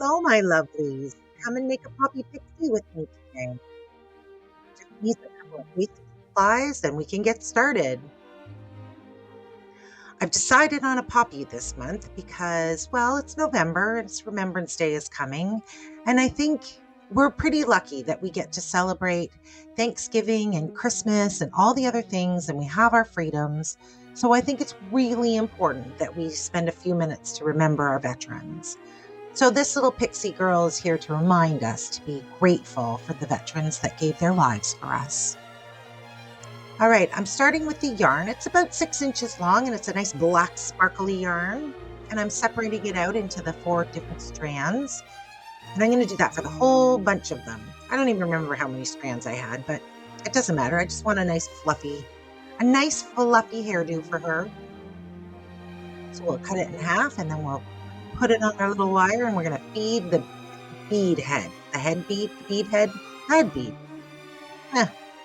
So, my lovelies, come and make a Poppy Pixie with me today. Just use a couple of basic supplies and we can get started. I've decided on a poppy this month because, well, it's November, it's Remembrance Day is coming, and I think we're pretty lucky that we get to celebrate Thanksgiving and Christmas and all the other things, and we have our freedoms. So I think it's really important that we spend a few minutes to remember our veterans. So this little pixie girl is here to remind us to be grateful for the veterans that gave their lives for us. All right, I'm starting with the yarn. It's about 6 inches long and it's a nice black sparkly yarn. And I'm separating it out into the 4 different strands. And I'm going to do that for the whole bunch of them. I don't even remember how many strands I had, but it doesn't matter. I just want a nice fluffy hairdo for her. So we'll cut it in half and then we'll put it on our little wire and we're going to feed the bead head. The bead head.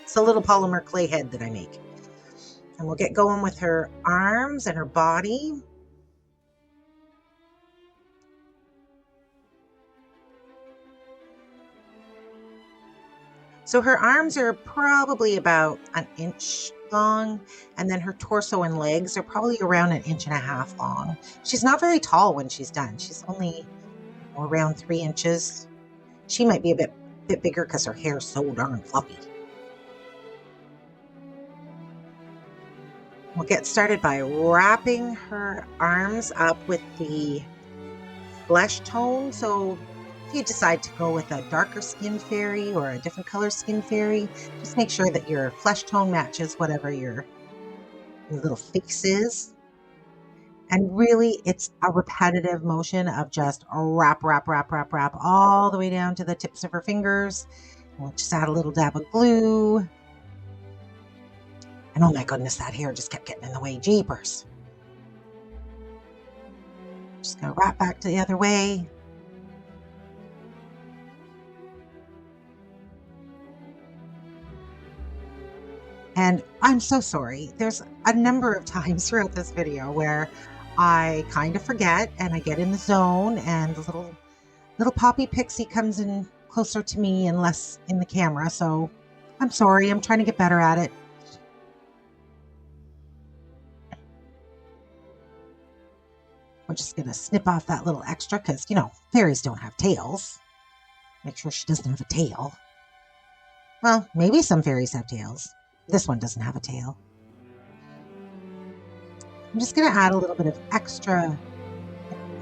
It's a little polymer clay head that I make. And we'll get going with her arms and her body. So her arms are probably about an inch long, and then her torso and legs are probably around an inch and a half long. She's not very tall when she's done. She's only around 3 inches. She might be a bit bigger because her hair's so darn fluffy. We'll get started by wrapping her arms up with the flesh tone. So if you decide to go with a darker skin fairy or a different color skin fairy, just make sure that your flesh tone matches whatever your little face is. And really, it's a repetitive motion of just wrap all the way down to the tips of her fingers. We'll just add a little dab of glue. And oh my goodness, that hair just kept getting in the way. Jeepers. Just gonna wrap back to the other way. And I'm so sorry. There's a number of times throughout this video where I kind of forget and I get in the zone and the little Poppy Pixie comes in closer to me and less in the camera. So I'm sorry. I'm trying to get better at it. We're just going to snip off that little extra because, fairies don't have tails. Make sure she doesn't have a tail. Well, maybe some fairies have tails. This one doesn't have a tail. I'm just going to add a little bit of extra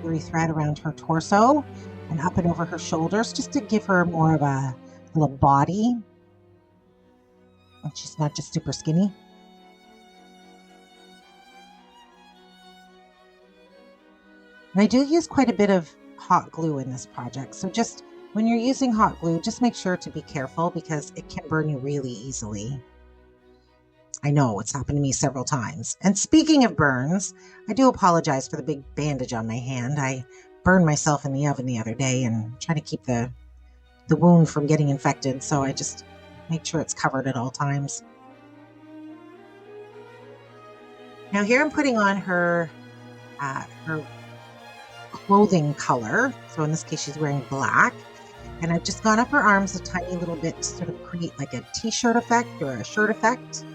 thread around her torso and up and over her shoulders just to give her more of a little body. And she's not just super skinny. And I do use quite a bit of hot glue in this project. So just when you're using hot glue, just make sure to be careful because it can burn you really easily. I know it's happened to me several times. And speaking of burns, I do apologize for the big bandage on my hand. I burned myself in the oven the other day and trying to keep the wound from getting infected. So I just make sure it's covered at all times. Now here I'm putting on her clothing color. So in this case, she's wearing black. And I've just gone up her arms a tiny little bit to sort of create like a t-shirt effect or a shirt effect.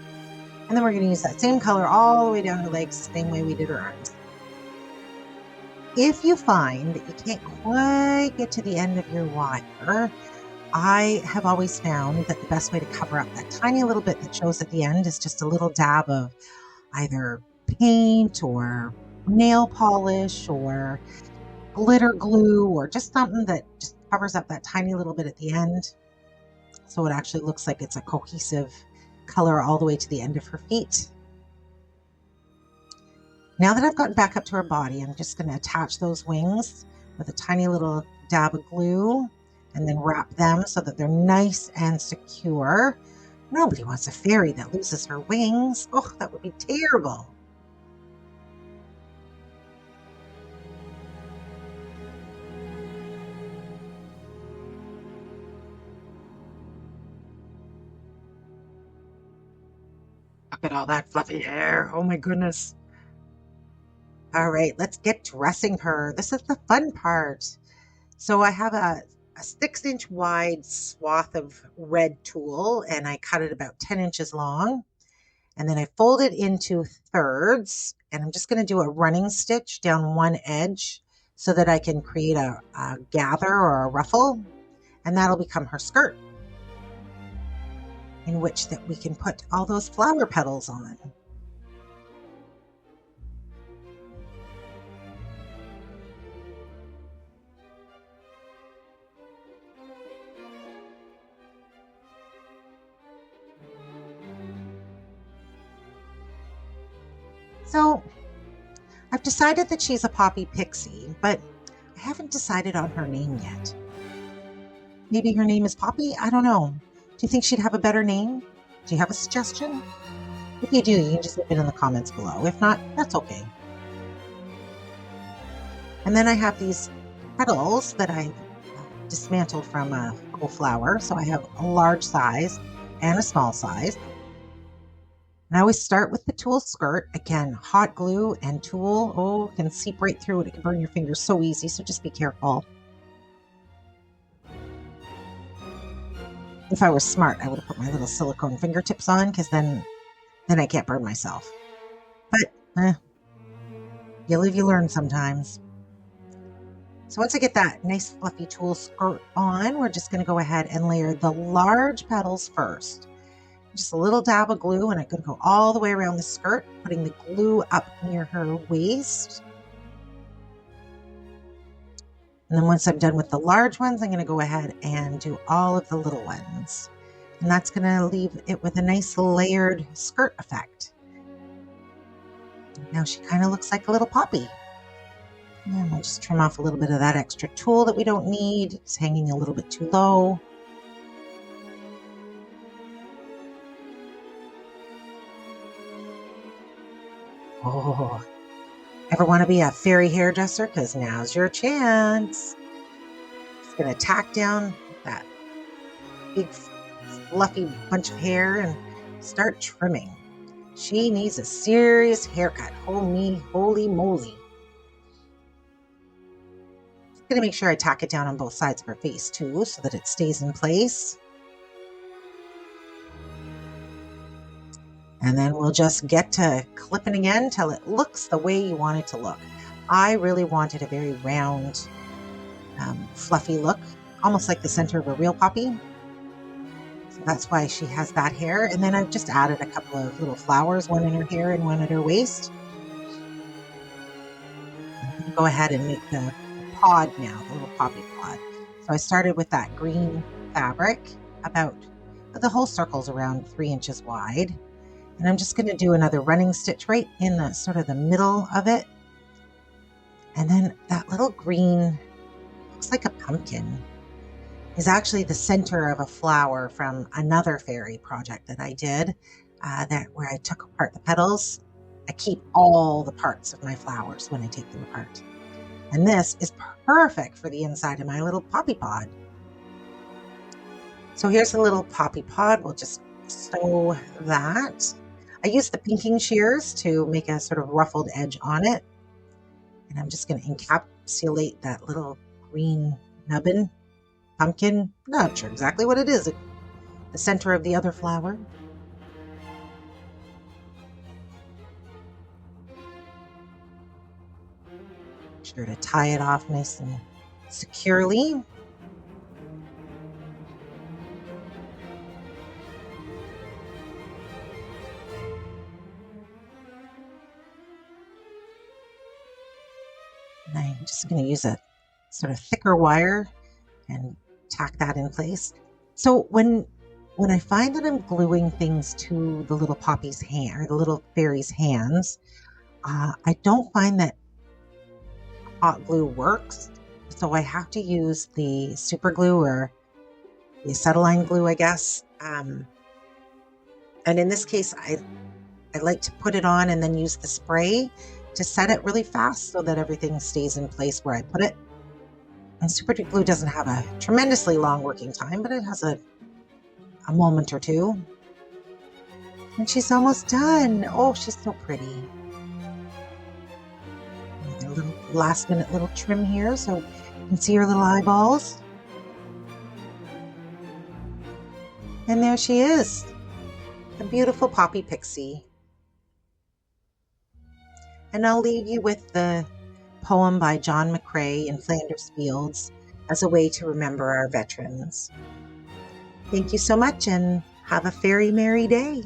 And then we're going to use that same color all the way down her legs, the same way we did her arms. If you find that you can't quite get to the end of your wire, I have always found that the best way to cover up that tiny little bit that shows at the end is just a little dab of either paint or nail polish or glitter glue or just something that just covers up that tiny little bit at the end. So it actually looks like it's a cohesive color all the way to the end of her feet. Now that I've gotten back up to her body, I'm just going to attach those wings with a tiny little dab of glue and then wrap them so that they're nice and secure. Nobody wants a fairy that loses her wings. Oh, that would be terrible. Look at all that fluffy hair. Oh my goodness. All right, let's get dressing her. This is the fun part. So I have a 6-inch wide swath of red tulle, and I cut it about 10 inches long. And then I fold it into thirds, and I'm just going to do a running stitch down one edge so that I can create a gather or a ruffle, and that'll become her skirt, in which that we can put all those flower petals on. So I've decided that she's a Poppy Pixie, but I haven't decided on her name yet. Maybe her name is Poppy? I don't know. Do you think she'd have a better name? Do you have a suggestion? If you do, you can just leave it in the comments below. If not, that's okay. And then I have these petals that I dismantled from a whole flower. So I have a large size and a small size. And I always start with the tulle skirt. Again, hot glue and tulle, oh, can seep right through it. It can burn your fingers so easy, so just be careful. If I was smart, I would have put my little silicone fingertips on, because then I can't burn myself. But you live, you learn sometimes. So once I get that nice fluffy tulle skirt on, we're just going to go ahead and layer the large petals first. Just a little dab of glue, and I'm going to go all the way around the skirt, putting the glue up near her waist. And then once I'm done with the large ones, I'm going to go ahead and do all of the little ones. And that's going to leave it with a nice layered skirt effect. Now she kind of looks like a little poppy. And I'll just trim off a little bit of that extra tulle that we don't need. It's hanging a little bit too low. Oh, ever want to be a fairy hairdresser? Because now's your chance. Just going to tack down that big fluffy bunch of hair and start trimming. She needs a serious haircut. Holy moly. Just going to make sure I tack it down on both sides of her face too, so that it stays in place. And then we'll just get to clipping again until it looks the way you want it to look. I really wanted a very round, fluffy look, almost like the center of a real poppy. So that's why she has that hair. And then I've just added a couple of little flowers, one in her hair and one at her waist. Go ahead and make the pod now, the little poppy pod. So I started with that green fabric, about the whole circle's around 3 inches wide. And I'm just going to do another running stitch right in the sort of the middle of it. And then that little green, looks like a pumpkin, is actually the center of a flower from another fairy project that I did, where I took apart the petals. I keep all the parts of my flowers when I take them apart. And this is perfect for the inside of my little poppy pod. So here's the little poppy pod. We'll just sew that. I used the pinking shears to make a sort of ruffled edge on it. And I'm just going to encapsulate that little green nubbin, pumpkin, not sure exactly what it is, at the center of the other flower. Make sure to tie it off nice and securely. And I'm just going to use a sort of thicker wire and tack that in place. So when I find that I'm gluing things to the little poppy's hand, or the little fairy's hands, I don't find that hot glue works. So I have to use the super glue, or the acetylene glue, I guess. And in this case, I like to put it on and then use the spray to set it really fast so that everything stays in place where I put it. And super glue doesn't have a tremendously long working time, but it has a moment or two. And she's almost done. Oh, she's so pretty. little last minute little trim here so you can see her little eyeballs. And there she is, a beautiful Poppy Pixie. And I'll leave you with the poem by John McCrae in Flanders Fields as a way to remember our veterans. Thank you so much and have a very merry day.